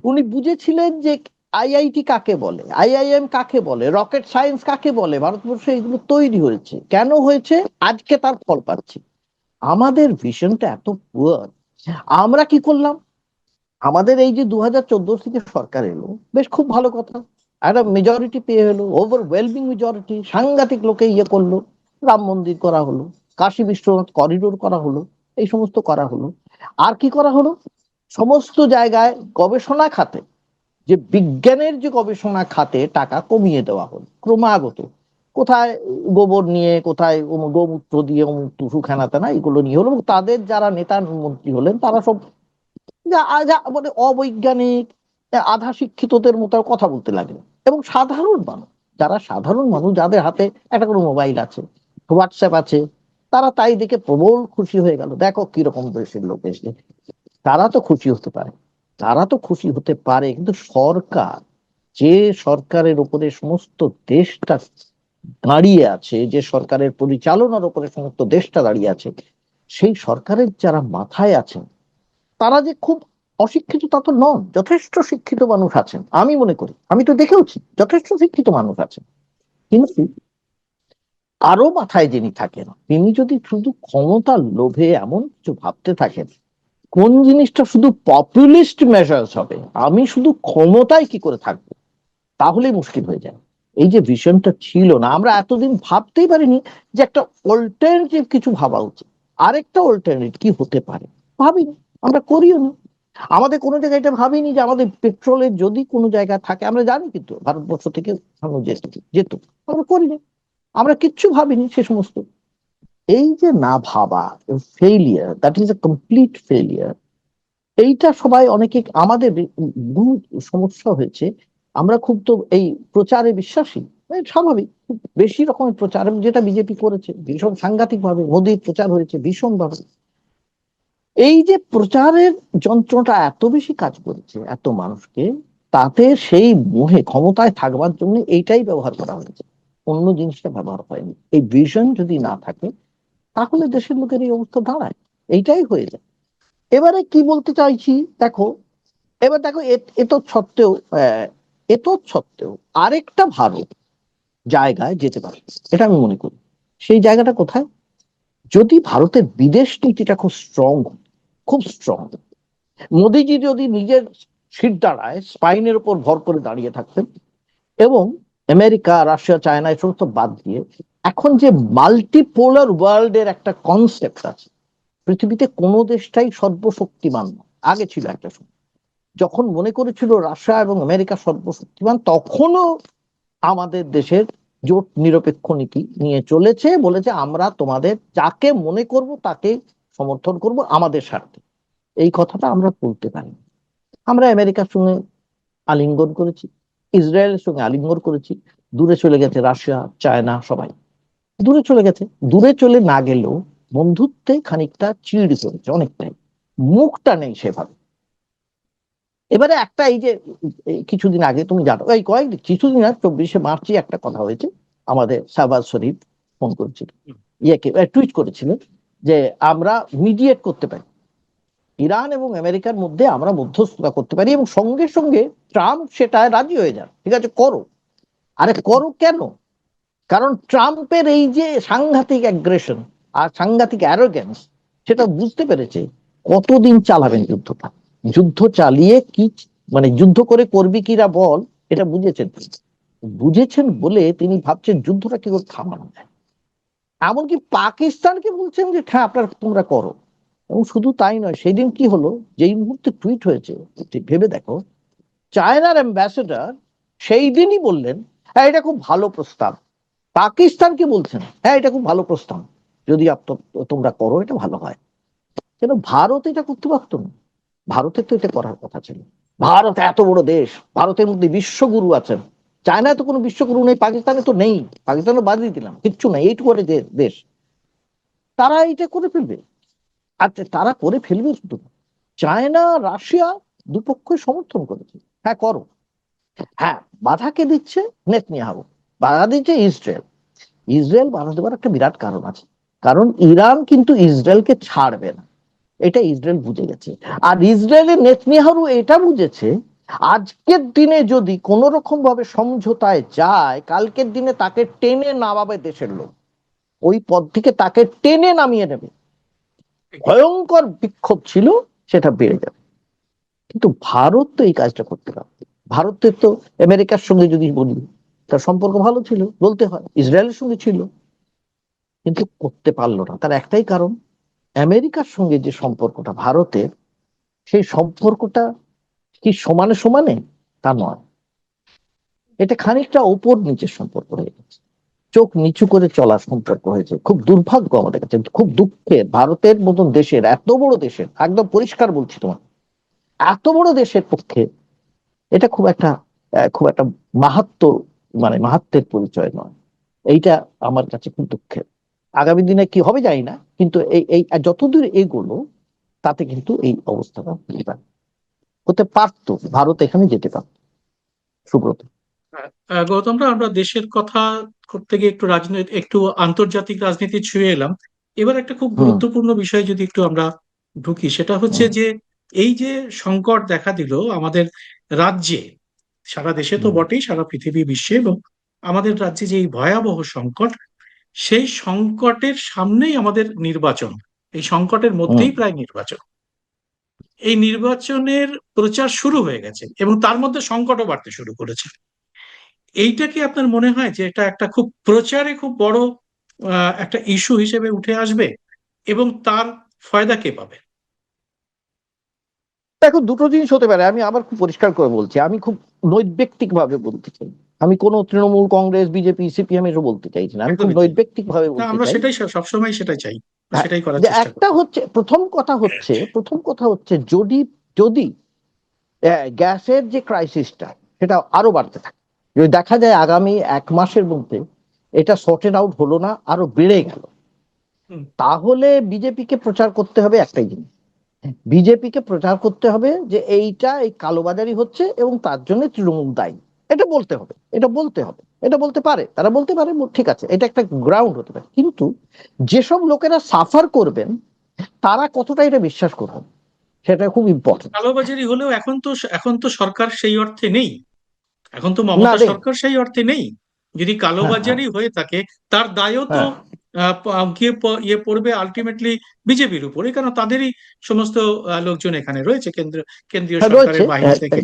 উনি বুঝেছিলেন যে আইআইটি কাকে বলে, আইআইএম কাকে বলে, রকেট সায়েন্স কাকে বলে, ভারতবর্ষে এগুলো তৈরি হয়েছে, কেন হয়েছে, আজকে তার ফল পাচ্ছি। আমাদের ভিশনটা এত পুয়ার। আমরা কি করলাম, আমাদের এই যে 2014 থেকে সরকার এলো, বেশ খুব ভালো কথা, একটা মেজরিটি পেয়ে হলো, ওভারওয়েলমিং মেজরিটি, সাংঘাতিক লোকে ইয়ে করলো, রাম মন্দির করা হলো, কাশী বিশ্বনাথ করিডোর করা হলো, এই সমস্ত করা হলো। আর কি করা হলো, সমস্ত জায়গায় গবেষণা খাতে, যে বিজ্ঞানের যে গবেষণা খাতে টাকা কমিয়ে দেওয়া হলো ক্রমাগত। কোথায় গোবর নিয়ে, কোথায় গোমূত্র দিয়ে অমুক টুসু খানাতে না, এগুলো নিয়ে হলো, এবং তাদের যারা নেতা মন্ত্রী হলেন তারা সব মানে অবৈজ্ঞানিক, আধা শিক্ষিতদের মতো কথা বলতে লাগলেন। এবং সাধারণ মানুষ, যারা সাধারণ মানুষ, যাদের হাতে একটা করে মোবাইল আছে, হোয়াটসঅ্যাপ আছে, তারা তাই দেখে প্রবল খুশি হয়ে গেল, দেখো কিরকম দেশের লোক এসে। তারা তো খুশি হতে পারে, তারা তো খুশি হতে পারে, কিন্তু সরকার, যে সরকারের উপরে সমস্ত দেশটা দাঁড়িয়ে আছে, যে সরকারের পরিচালনার উপরে সমস্ত দেশটা দাঁড়িয়ে আছে, সেই সরকারের যারা মাথায় আছেন তারা যে খুব অশিক্ষিত তা তো নন, যথেষ্ট শিক্ষিত মানুষ আছেন, আমি মনে করি, আমি তো দেখেওছি যথেষ্ট শিক্ষিত মানুষ আছেন। কিন্তু আরো মাথায় যিনি থাকেন, তিনি যদি শুধু ক্ষমতার লোভে এমন কিছু ভাবতে থাকেন, কোন জিনিসটা শুধু পপুলিস্ট মেজার্স হবে, আমি শুধু ক্ষমতায় কি করে থাকবো, তাহলেই মুশকিল হয়ে যায়। এই যে ভিশনটা ছিল না, আমরা এতদিন ভাবতেই পারিনি যে একটা অল্টারনেটিভ কিছু ভাবা উচিত, আরেকটা অল্টারনেটিভ কি হতে পারে ভাবিনি, আমরা করিও না। আমাদের কোনো জায়গায় এটা ভাবিনি যে আমাদের পেট্রোলের যদি কোনো জায়গা থাকে, আমরা জানি কিন্তু ভারতবর্ষ থেকে যেত, আমরা করিনি, আমরা কিচ্ছু ভাবিনি সে সমস্ত। এই যে না ভাবা, failure, that is a complete failure. এইটা সবাই অনেকে, আমাদের বহু সমস্যা হয়েছে। আমরা খুব তো এই প্রচারে বিশ্বাসী, স্বাভাবিক, খুব বেশি রকমের প্রচার, যেটা বিজেপি করেছে ভীষণ সাংঘাতিক ভাবে, মোদীর প্রচার হয়েছে ভীষণ ভাবে। এই যে প্রচারের যন্ত্রটা এত বেশি কাজ করেছে এত মানুষকে, তাতে সেই মোহে ক্ষমতায় থাকবার জন্য এইটাই ব্যবহার করা হয়েছে, অন্য জিনিসটা ব্যবহার হয়নি। এই ভিশন যদি না থাকে তাহলে দেশের লোকের এই অবস্থা দাঁড়ায়, এইটাই হয়ে যায়। এবারে কি বলতে চাইছি দেখো, এবার দেখো এত সত্ত্বেও, এত সত্ত্বেও আরেকটা ভালো জায়গায় যেতে পারে, এটা আমি মনে করি। সেই জায়গাটা কোথায়? যদি ভারতের বিদেশ নীতিটা খুব স্ট্রং, খুব স্ট্রং, মোদিজি যদি নিজের সিট দাঁড়ায় স্পাইনের উপর ভর করে দাঁড়িয়ে থাকতেন, এবং আমেরিকা, রাশিয়া, চায়না এই সমস্ত বাদ দিয়ে এখন যে মাল্টিপোলার ওয়ার্ল্ড এর একটা কনসেপ্ট আছে, পৃথিবীতে কোনো দেশটাই সর্বশক্তিমান না। আগে ছিল একটা সময় যখন মনে করেছিল রাশিয়া এবং আমেরিকা সর্বশক্তিমান, তখনও আমাদের দেশের জোট নিরপেক্ষ নীতি নিয়ে চলেছে, বলেছে আমরা তোমাদের যাকে মনে করব তাকে সমর্থন করব আমাদের স্বার্থে। এই কথাটা আমরা বলতে পারি। আমরা আমেরিকার সঙ্গে আলিঙ্গন করেছি, ইসরায়েলের সঙ্গে আলিঙ্গন করেছি, দূরে চলে গেছে রাশিয়া, চায়না, সবাই দূরে চলে গেছে। দূরে চলে না গেলেও বন্ধুত্বে খানিকটা চিড় করেছে, অনেকটাই, মুখটা নেই সেভাবে। এবারে একটা এই যে কিছুদিন আগে তুমি জানো, এই কিছুদিন আগে 24শে মার্চই একটা কথা হয়েছে, আমাদের শাহবাজ শরীফ ফোন করেছিল, ইয়েকে টুইট করেছিলেন যে আমরা মিডিয়েট করতে পারি, ইরান এবং আমেরিকার মধ্যে আমরা মধ্যস্থতা করতে পারি, এবং সঙ্গে সঙ্গে ট্রাম্প সেটা রাজি হয়ে যান, ঠিক আছে করো। আরে করো কেন? কারণ ট্রাম্পের এই যে সাংঘাতিক অ্যাগ্রেশন আর সাংঘাতিক অ্যারোগেন্স, সেটা বুঝতে পেরেছে কতদিন চালাবেন যুদ্ধটা। যুদ্ধ চালিয়ে কি, মানে যুদ্ধ করে করবি কিরা বল, এটা বুঝেছেন। বুঝেছেন বলে তিনি ভাবছেন যুদ্ধটা কি করে থামানো যায়। এমনকি পাকিস্তানকে বলছেন যে হ্যাঁ আপনারা তোমরা করো। এবং শুধু তাই নয়, সেই দিন কি হলো, যেই মুহূর্তে টুইট হয়েছে, ভেবে দেখো, চায়নার অ্যাম্বাসেডর সেই দিনই বললেন হ্যাঁ এটা খুব ভালো প্রস্তাব। পাকিস্তানকে বলছেন হ্যাঁ এটা খুব ভালো প্রস্তাব, যদি তোমরা করো এটা ভালো হয়। কেন ভারত এটা করতে পারতো না? ভারতের তো এটা করার কথা ছিল। ভারত এত বড় দেশ, ভারতের মধ্যে বিশ্বগুরু আছেন। চায়নায় তো কোনো বিশ্বগুরু নেই, পাকিস্তানে তো নেই, পাকিস্তানে বাদ দিয়ে দিলাম, কিচ্ছু নাই, এইটুকু করে দেশ, তারা এটা করে ফেলবে। আচ্ছা তারা করে ফেলবে শুধু, চায়না, রাশিয়া দুপক্ষই সমর্থন করেছে, হ্যাঁ করো। হ্যাঁ, বাধা কে দিচ্ছে? নেতনিয়াহু। বাধা দিচ্ছে ইসরায়েল। ইসরায়েল বাধা দেওয়ার একটা বিরাট কারণ আছে, কারণ ইরান কিন্তু ইসরায়েলকে ছাড়বে না, এটা ইসরায়েল বুঝে গেছে। আর ইসরায়েলের নেতনিয়াহু এটা বুঝেছে, আজকের দিনে যদি কোন রকম ভাবে সমঝোতায় যায়, কালকের দিনে তাকে টেনে নামাবে দেশের লোক, ওই পদ থেকে তাকে টেনে নামিয়ে নেবে। ভয়ঙ্কর বিক্ষোভ ছিল, সেটা বেড়ে যাবে। কিন্তু ভারত তো এই কাজটা করতে পারত। ভারতের তো আমেরিকার সঙ্গে যদি বলি, তার সম্পর্ক ভালো ছিল, বলতে হয়, ইসরায়েলের সঙ্গে ছিল, কিন্তু করতে পারলো না। তার একটাই কারণ, আমেরিকার সঙ্গে যে সম্পর্কটা ভারতের, সেই সম্পর্কটা কি সমানে সমানে? তা নয়, এটা খানিকটা ওপর নিচের সম্পর্ক হয়ে গেছে, চোখ নিচু করে চলার সম্পর্ক হয়েছে। খুব দুর্ভাগ্য আমাদের কাছে, খুব দুঃখের, ভারতের মতন দেশের, এত বড় দেশের, একদম পরিষ্কার বলছি তোমার, এত বড় দেশের পক্ষে এটা খুব একটা মাহাত্ম, মানে মাহাত্মের পরিচয় নয়। এইটা আমার কাছে খুব দুঃখের। আগামী দিনে কি হবে জানি না, কিন্তু এই এই যতদূর এগোলো, তাতে কিন্তু এই অবস্থাটা হতে পারতো, ভারত এখানে যেতে পারত। সুব্রত। গৌতমরা, আমরা দেশের কথা করতে গিয়ে একটু রাজনীতি, একটু আন্তর্জাতিক রাজনীতি ছুঁয়ে এলাম। এবার একটা খুব হুম। গুরুত্বপূর্ণ বিষয় যদি একটু আমরা ঢুকি, সেটা হচ্ছে হুম। যে এই যে সংকট দেখা দিল আমাদের রাজ্যে, সারা দেশে তো হুম। বটেই, সারা পৃথিবী বিশ্বে, এবং আমাদের রাজ্যে যে এই ভয়াবহ সংকট, সেই সংকটের সামনেই আমাদের নির্বাচন, এই সংকটের হুম। মধ্যেই প্রায় নির্বাচন। এই নির্বাচনের প্রচার শুরু হয়ে গেছে এবং তার মধ্যে সংকটও বাড়তে শুরু করেছে। এইটা কি আপনার মনে হয় যে এটা একটা খুব প্রচারে খুব বড় একটা ইস্যু হিসেবে উঠে আসবে, এবং তার ফায়দা কে পাবে? দেখো দুটো জিনিস হতে পারে, আমি আবার খুব পরিষ্কার করে বলছি, আমি খুব নৈর্ব্যক্তিক ভাবে বলতে চাই। আমি কোনো তৃণমূল, কংগ্রেস, বিজেপি, সিপিএম এসব বলতে চাইছি না, আমি খুব একদমই তাই। নৈর্ব্যক্তিক ভাবে না, বলতে আমরা চাই। সেটাই সবসময় সেটাই চাই, হ্যাঁ, সেটাই করার যে চেষ্টা করি। একটা হচ্ছে প্রথম কথা হচ্ছে যদি যদি গ্যাসের যে ক্রাইসিসটা সেটা আরো বাড়তে থাকে, যদি দেখা যায় আগামী 1 মাসের মধ্যে এটা সর্টেড আউট হলো না, আরো বেড়ে গেল, হুম। তাহলে বিজেপিকে প্রচার করতে হবে একটাই জিনিস, বিজেপিকে প্রচার করতে হবে যে এই কালোবাজারি হচ্ছে এবং তার জন্য তৃণমূল দায়ী। এটা বলতে হবে, এটা বলতে পারে, তারা বলতে পারে, ঠিক আছে, এটা একটা গ্রাউন্ড হতে পারে। কিন্তু যেসব লোকেরা সাফার করবেন তারা কতটা এটা বিশ্বাস করবেন, সেটা খুব ইম্পর্টেন্ট। কালোবাজারি হলেও এখন তো সরকার সেই অর্থে নেই, এখন তো না মমতা রে, সরকার সেই অর্থে নেই। যদি হ্যাঁ হ্যাঁ কালোবাজারি হয়ে থাকে, তার দায়ও তো হ্যাঁ ইয়ে পড়বে আলটিমেটলি বিজেপির উপরে, কারণ তাদেরই সমস্ত লোকজন এখানে রয়েছে কেন্দ্রীয় হ্যাঁ, রয়েছে। সরকারের বাহিনী থেকে।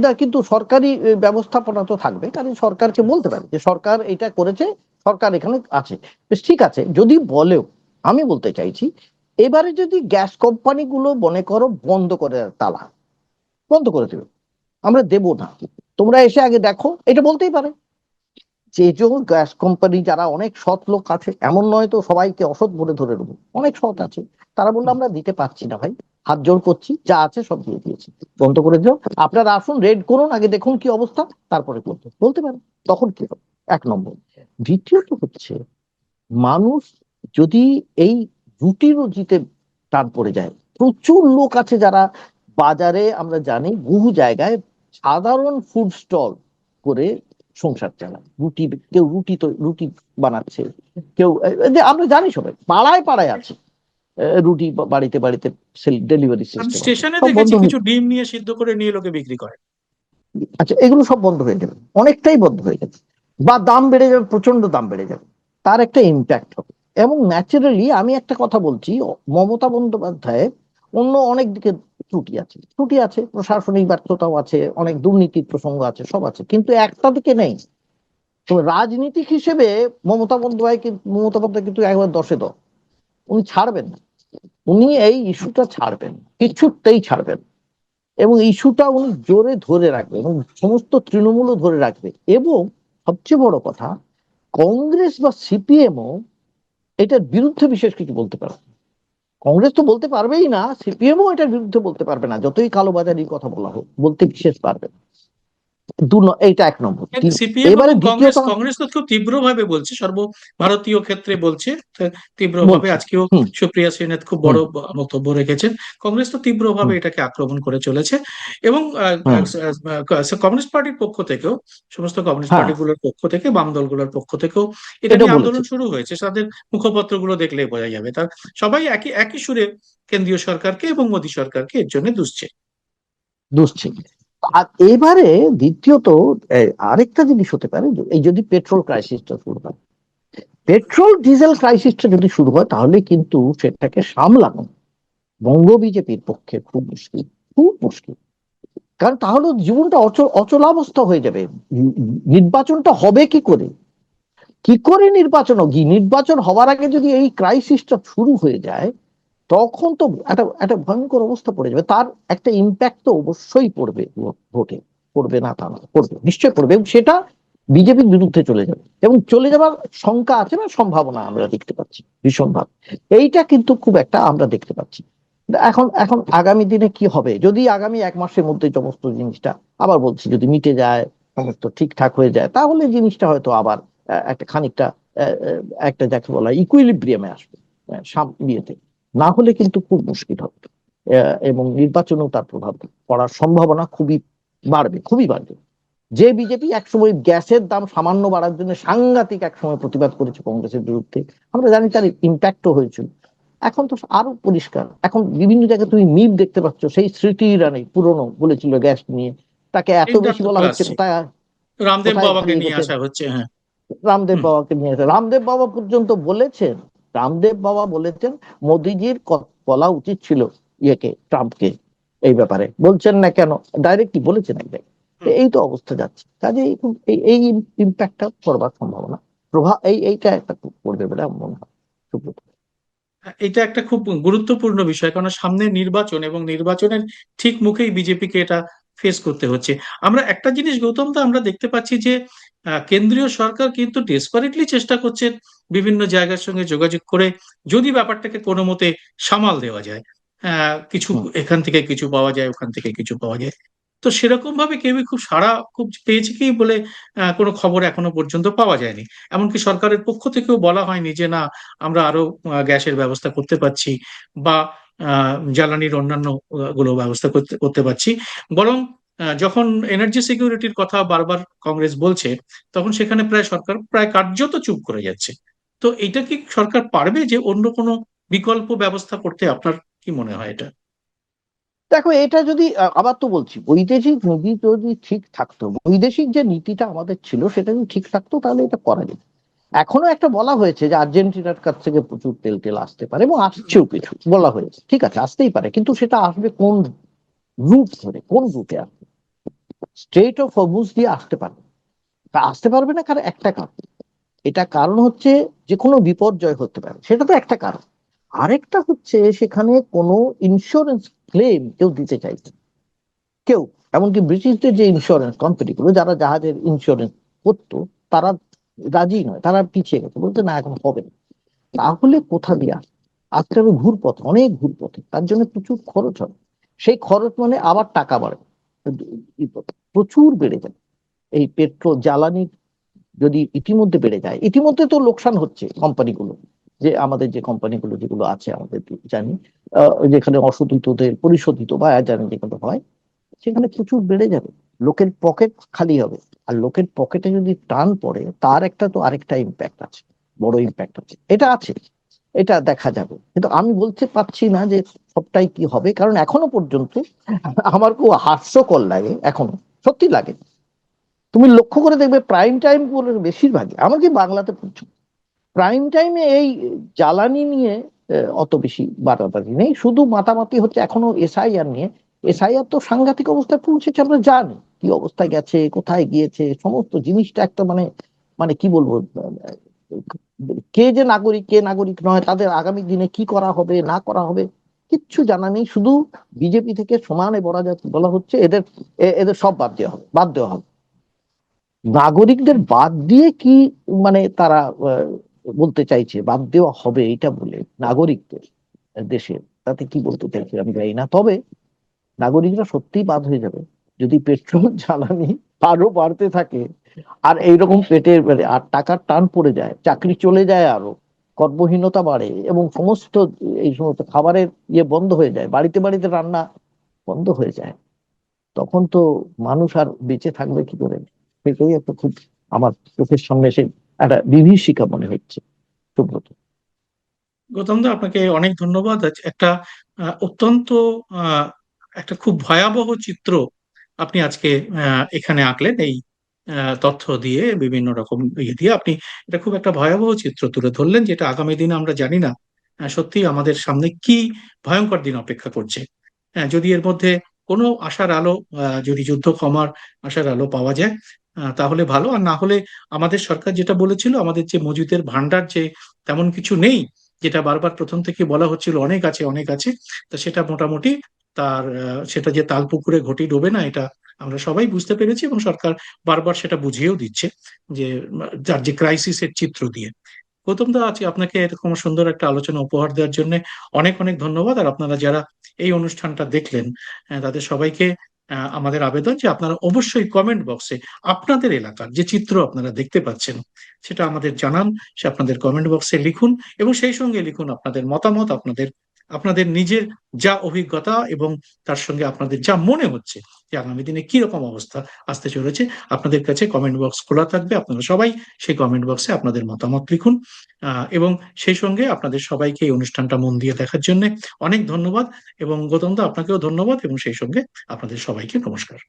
না কিন্তু সরকারি ব্যবস্থাপনা তো থাকবে, কারণ সরকারকে বলতে পারে যে সরকার এটা করেছে, সরকার এখানে আছে, বেশ ঠিক আছে। যদি বলেও, আমি বলতে চাইছি, এবারে যদি গ্যাস কোম্পানিগুলো মনে করো বন্ধ করে দেয়, তালা বন্ধ করে দেবে, আমরা দেব না, তোমরা এসে আগে দেখো, এটা বলতেই পারে। যে যে গ্যাস কোম্পানি যারা অনেক সৎ লোক আছে, এমন নয় তো সবাইকে অসৎ বলে ধরে নেবো, অনেক সৎ আছে, তারা বললো আমরা দিতে পারছি না ভাই, হাত জোড় করছি, যা আছে সব দিয়ে দিয়েছি, বন্ধ করে দিও, আপনারা আসুন, রেড করুন, আগে দেখুন কি অবস্থা, তারপরে বলতে পারেন, তখন কি হবে? 1 নম্বর। দ্বিতীয়ত হচ্ছে, মানুষ যদি এই রুটি রুজিতে টান পড়ে যায়, প্রচুর লোক আছে যারা বাজারে, আমরা জানি বহু জায়গায় সাধারণ ফুড স্টল করে সংসার চালায়, কেউ রুটি বানাচ্ছে, কেউ আমরা জানি সবাই পাড়ায় পাড়ায় আছে, রুটি বাড়িতে বাড়িতে ডেলিভারি আমি সিস্টেম আছে, স্টেশনে সব বন্ধ দেখেছি হয়ে, কিছু ডিম নিয়ে সিদ্ধ করে নিয়ে লোকে বিক্রি করে। আচ্ছা, এগুলো সব বন্ধ হয়ে যাবে, অনেকটাই বন্ধ হয়ে যাবে, বা দাম বেড়ে যাবে, প্রচন্ড দাম বেড়ে যাবে, তার একটা ইম্প্যাক্ট হবে। এবং ন্যাচারালি আমি একটা কথা বলছি, মমতা বন্দ্যোপাধ্যায়ের অন্য অনেক দিকে ত্রুটি আছে, প্রশাসনিক ব্যর্থতাও আছে, অনেক দুর্নীতির প্রসঙ্গ আছে, সব আছে, কিন্তু একটা দিকে নেই। তো রাজনীতিক হিসেবে মমতা বন্দ্যোপাধ্যায় কিন্তু একবার 10-এ 10, উনি ছাড়বেন না, উনি এই ইস্যুটা ছাড়বেন না, কিছুতেই ছাড়বেন না। এবং ইস্যুটা উনি জোরে ধরে রাখবে এবং সমস্ত তৃণমূলও ধরে রাখবে। এবং সবচেয়ে বড় কথা, কংগ্রেস বা সিপিএমও এটার বিরুদ্ধে বিশেষ কিছু বলতে পারবে না। কংগ্রেস তো বলতে পারবেই না, সিপিএমও এটার বিরুদ্ধে বলতে পারবে না, যতই কালোবাজারির কথা বলা হোক, বলতে বিশেষ পারবে না। এইটা 1 নম্বর। সিপিএম এবারে এবং কংগ্রেস দ্বিতীয়ত কংগ্রেস তো খুব তীব্রভাবে বলছে, সর্বভারতীয় ক্ষেত্রে বলছে তীব্রভাবে। বলছি, আজকেও হুম সুপ্রিয়া শ্রীনাথ খুব হুম বড় বক্তব্য রেখেছেন। কংগ্রেস তো তীব্রভাবে হুম এটাকে আক্রমণ করে চলেছে। এবং হুম কমিউনিস্ট পার্টির পক্ষ থেকেও, সমস্ত কমিউনিস্ট হ্যাঁ, পার্টিগুলোর পক্ষ থেকে, বাম দলগুলোর পক্ষ থেকেও এটা এটা নিয়ে বলেছে, আন্দোলন শুরু হয়েছে। তাদের মুখপত্রগুলো দেখলেই বোঝা যাবে, তার সবাই একই একই সুরে কেন্দ্রীয় সরকারকে এবং মোদী সরকারকে এর জন্য দুষছে। দুষছে। আর এবারে দ্বিতীয়ত আরেকটা জিনিস হতে পারে, এই যদি পেট্রোল ক্রাইসিসটা শুরু হয়, পেট্রোল ডিজেল ক্রাইসিসটা যদি শুরু হয়, তাহলে কিন্তু সেটাকে সামলানো বঙ্গ বিজেপির পক্ষে খুব মুশকিল, খুব মুশকিল। কারণ তাহলে জীবনটা অচলাবস্থা হয়ে যাবে। নির্বাচনটা হবে কি করে নির্বাচন হওয়ার আগে যদি এই ক্রাইসিসটা শুরু হয়ে যায়, তখন তো একটা ভয়ঙ্কর অবস্থা পড়ে যাবে, তার একটা ইম্প্যাক্ট তো অবশ্যই পড়বে ভোটে, পড়বে না তা নয়, পড়বে, নিশ্চয়ই পড়বে, এবং সেটা বিজেপির বিরুদ্ধে চলে যাবে, এবং চলে যাবার শঙ্কা আছে বা সম্ভাবনা আমরা দেখতে পাচ্ছি ভীষণভাবে। এইটা কিন্তু খুব একটা আমরা দেখতে পাচ্ছি। এখন এখন আগামী দিনে কি হবে, যদি আগামী 1 মাসের মধ্যে সমস্ত জিনিসটা, আবার বলছি, যদি মিটে যায়, সমস্ত ঠিকঠাক হয়ে যায়, তাহলে জিনিসটা হয়তো আবার একটা খানিকটা একটা যাকে বলা ইকুইলিব্রিয়ামে আসবে বিয়েতে। না হলে কিন্তু খুব মুশকিল হবে, এবং নির্বাচনেও তার প্রভাব পড়ার সম্ভাবনা খুবই বাড়বে। যে বিজেপি একসময় গ্যাসের দাম সামান্য বাড়ার জন্য সাংঘাতিক একসময় প্রতিবাদ করেছে কংগ্রেসের বিরুদ্ধে, আমরা জানি তার ইম্প্যাক্টও হয়েছিল, এখন তো আরো পরিষ্কার, এখন বিভিন্ন জায়গায় তুমি মিম দেখতে পাচ্ছ, সেই স্মৃতি ইরানি পুরনো বলেছিল গ্যাস নিয়ে, তাকে এত বেশি বলা হচ্ছে, আসছে, কোথায় রামদেব কোথায় বাবাকে হারিয়ে নিয়ে গেছেন। আসা হচ্ছে। হ্যাঁ। রামদেব হুম। বাবাকে নিয়ে রামদেব বাবা পর্যন্ত বলেছেন, রামদেব বাবা বলেছেন মোদিজির বলা উচিত ছিল ট্রাম্পকে এই ব্যাপারে, বলছেন না কেন, ডাইরেক্টলি বলেছেন একদম। হুম। এই তো অবস্থা যাচ্ছে, কাজে এই ইম্প্যাক্টটা করবার সম্ভাবনা, প্রভাব এইটা একটা পড়বে বলে আমার মনে হয়, সুব্রত। এটা একটা খুব গুরুত্বপূর্ণ বিষয়, কারণ সামনে নির্বাচন, এবং নির্বাচনের ঠিক মুখেই বিজেপিকে এটা ফেস করতে হচ্ছে। আমরা একটা জিনিস গৌতম দা আমরা দেখতে পাচ্ছি যে কেন্দ্রীয় সরকার কিন্তু ডেসপারেটলি চেষ্টা করছে বিভিন্ন জায়গার সঙ্গে যোগাযোগ করে যদি ব্যাপারটাকে কোনো মতে সামাল দেওয়া যায়। কিছু হুম। এখান থেকে কিছু পাওয়া যায়, ওখান থেকে কিছু পাওয়া যায়। তো সেরকম ভাবে কেউই খুব সাড়া খুব পেয়েছে কি বলে কোনো খবর এখনো পর্যন্ত পাওয়া যায়নি। এমনকি সরকারের পক্ষ থেকেও বলা হয়নি যে না, আমরা আরো গ্যাসের ব্যবস্থা করতে পারছি বা জ্বালানির অন্যান্য গুলো ব্যবস্থা করতে করতে পারছি। বরং যখন এনার্জি সিকিউরিটির কথা বারবার কংগ্রেস বলছে, তখন সেখানে প্রায় সরকার প্রায় কার্যত চুপ করে যাচ্ছে। তো এটা কি সরকার পারবে যে অন্য কোনো বিকল্প ব্যবস্থা করতে? আপনার কি মনে হয় এটা? দেখো, এটা যদি আবার তো বলছি, বৈদেশিক নীতি যদি ঠিক থাকতো, বৈদেশিক যে নীতিটা আমাদের ছিল সেটা যদি ঠিক থাকতো, তাহলে এটা করা যেত। এখনো একটা বলা হয়েছে যে আর্জেন্টিনার কাছ থেকে প্রচুর তেল টেল আসতে পারে, এবং আসছেও কিছু বলা হয়েছে, ঠিক আছে, আসতেই পারে, কিন্তু সেটা আসবে কোন রুট ধরে, কোন রুটে আসবে? স্ট্রেট অফ হরমুজ দিয়ে আসতে পারবে? তা আসতে পারবে না, কারণ একটা কারণ, এটা কারণ হচ্ছে যে কোনো বিপর্যয় হতে পারে, সেটা তো একটা কারণ। আরেকটা হচ্ছে সেখানে কোনো ইন্স্যুরেন্স ক্লেম কেউ দিতে চাইছে না। কেউ, এমনকি ব্রিটিশদের যে ইন্স্যুরেন্স কোম্পানিগুলো যারা জাহাজের ইন্স্যুরেন্স করতো, তারা রাজি নয়, তারা পিছিয়ে গেছে, বলতে না এখন হবে না। তাহলে কোথা দিয়ে আসবে? আসতে হবে ঘুরপথ, অনেক ঘুরপথে, তার জন্য প্রচুর খরচ হবে। সেই খরচ মানে আবার টাকা বাড়বে, প্রচুর বেড়ে যাবে। এই পেট্রোল জ্বালানি যদি ইতিমধ্যে বেড়ে যায়, ইতিমধ্যে তো লোকসান হচ্ছে কোম্পানিগুলো, যে আমাদের যে কোম্পানিগুলো যেগুলো আছে আমাদের জানি, যেখানে অশোধিত তেল পরিশোধিত বা জানি যেগুলো হয়, সেখানে প্রচুর বেড়ে যাবে। লোকের পকেট খালি হবে। আর লোকের পকেটে যদি টান পড়ে, তার একটা তো আরেকটা ইম্প্যাক্ট আছে, বড় ইম্প্যাক্ট আছে, এটা আছে, এটা দেখা যাবে। কিন্তু আমি বলতে পারছি না যে সবটাই কি হবে, কারণ এখনো পর্যন্ত আমার খুব হাস্যকর লাগে, এখনো সত্যি লাগে। তুমি লক্ষ্য করে দেখবে প্রাইম টাইম গুলোর বেশিরভাগই, এমনকি বাংলাতে প্রচুর প্রাইম টাইমে এই জ্বালানি নিয়ে অত বেশি বাড়াবাড়ি নেই, শুধু মাতামাতি হচ্ছে এখনো এসআইআর নিয়ে। এসআইআর তো সাংঘাতিক অবস্থায় পৌঁছেছে, আমরা জানি কি অবস্থায় গেছে, কোথায় গিয়েছে, সমস্ত জিনিসটা একটা মানে, মানে কি বলবো, কে যে নাগরিক কে নাগরিক নয়, তাদের আগামী দিনে কি করা হবে না করা হবে কিচ্ছু জানা নেই। শুধু বিজেপি থেকে সমানে বলা হচ্ছে এদের এদের সব বাদ দেওয়া হবে, বাদ দেওয়া হবে। নাগরিকদের বাদ দিয়ে কি মানে তারা বলতে চাইছে বাদ দেওয়া হবে এটা বলে নাগরিকদের, দেশের, তাতে কি বলতে চাইছে আমি জানি না। তবে নাগরিকরা সত্যিই বাদ হয়ে যাবে যদি পেট্রোল জ্বালানি আরো বাড়তে থাকে, আর এইরকম পেটের মানে আর টাকার টান পড়ে যায়, চাকরি চলে যায়, আরো কর্মহীনতা বাড়ে, এবং সমস্ত এই সমস্ত খাবারের ইয়ে বন্ধ হয়ে যায়, বাড়িতে বাড়িতে রান্না বন্ধ হয়ে যায়। তখন তো মানুষ আর বেঁচে থাকবে কি করে? সেটাই একটা খুব আমার চোখের সামনে এসে একটা বিভীষিকা মনে হচ্ছে, সুব্রত। গৌতম দা, আপনাকে অনেক ধন্যবাদ। একটা অত্যন্ত আহ, একটা খুব ভয়াবহ চিত্র আপনি আজকে এখানে আঁকলেন এই তথ্য দিয়ে, বিভিন্ন রকম ইয়ে দিয়ে আপনি এটা খুব একটা ভয়াবহ চিত্র তুলে ধরলেন, যেটা আগামী দিনে আমরা জানি না সত্যি আমাদের সামনে কি ভয়ঙ্কর দিন অপেক্ষা করছে। যদি এর মধ্যে কোনো আশার আলো, যদি যুদ্ধ ক্ষমার আশার আলো পাওয়া যায়, তাহলে ভালো। আর না হলে আমাদের সরকার যেটা বলেছিল, আমাদের যে মজুদের ভান্ডার যে তেমন কিছু নেই, যেটা বারবার প্রথম থেকে বলা হচ্ছিল অনেক আছে অনেক আছে, তা সেটা মোটামুটি তার সেটা যে তাল পুকুরে ঘটি ডোবে না, এটা আমরা সবাই বুঝতে পেরেছি, এবং সরকার বারবার সেটা বুঝিয়েও দিচ্ছে যে যার যে ক্রাইসিসের চিত্র দিয়ে। গৌতম দা, আছে আপনাকে এরকম সুন্দর একটা আলোচনা উপহার দেওয়ার জন্য অনেক অনেক ধন্যবাদ। আর আপনারা যারা এই অনুষ্ঠানটা দেখলেন, তাদের সবাইকে আমাদের আবেদন যে আপনারা অবশ্যই কমেন্ট বক্সে আপনাদের এলাকার যে চিত্র আপনারা দেখতে পাচ্ছেন সেটা আমাদের জানান। সে আপনাদের কমেন্ট বক্সে লিখুন, এবং সেই সঙ্গে লিখুন আপনাদের মতামত, আপনাদের আপনাদের নিজের যা অভিজ্ঞতা, এবং তার সঙ্গে আপনাদের যা মনে হচ্ছে যে আগামী দিনে কি রকম অবস্থা আসতে চলেছে। আপনাদের কাছে কমেন্ট বক্স খোলা থাকবে, আপনারা সবাই সেই কমেন্ট বক্সে আপনাদের মতামত লিখুন। এবং সেই সঙ্গে আপনাদের সবাইকে এই অনুষ্ঠানটা মন দিয়ে দেখার জন্য অনেক ধন্যবাদ। এবং গৌতম দা, আপনাকেও ধন্যবাদ, এবং সেই সঙ্গে আপনাদের সবাইকে নমস্কার।